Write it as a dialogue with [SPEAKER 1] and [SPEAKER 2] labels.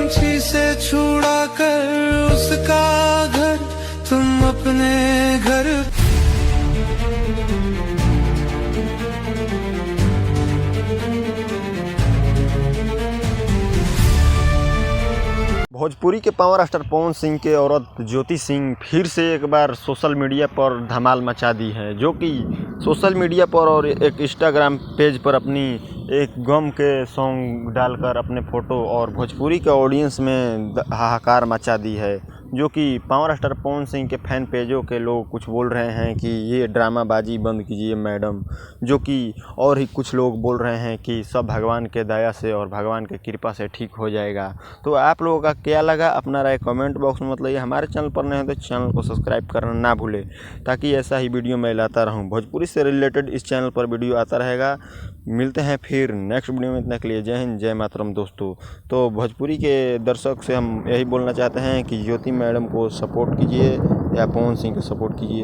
[SPEAKER 1] पंछी से छुड़ा कर उसका घर तुम अपने घर।
[SPEAKER 2] भोजपुरी के पावर स्टार पवन सिंह के औरत ज्योति सिंह फिर से एक बार सोशल मीडिया पर धमाल मचा दी है, जो कि सोशल मीडिया पर और एक इंस्टाग्राम पेज पर अपनी एक गम के सॉन्ग डालकर अपने फ़ोटो और भोजपुरी के ऑडियंस में हाहाकार मचा दी है। जो कि पावर स्टार पवन सिंह के फ़ैन पेजों के लोग कुछ बोल रहे हैं कि ये ड्रामाबाजी बंद कीजिए मैडम, जो कि और ही कुछ लोग बोल रहे हैं कि सब भगवान के दया से और भगवान के कृपा से ठीक हो जाएगा। तो आप लोगों का क्या लगा, अपना राय कमेंट बॉक्स में बताइए। हमारे चैनल पर नए हैं तो चैनल को सब्सक्राइब करना ना भूलें, ताकि ऐसा ही वीडियो मैं लाता रहूं। भोजपुरी से रिलेटेड इस चैनल पर वीडियो आता रहेगा। मिलते हैं फिर नेक्स्ट वीडियो में, इतना के लिए जय हिंद जय मातरम दोस्तों। तो भोजपुरी के दर्शक से हम यही बोलना चाहते हैं कि ज्योति मैडम को सपोर्ट कीजिए या पवन सिंह को सपोर्ट कीजिए।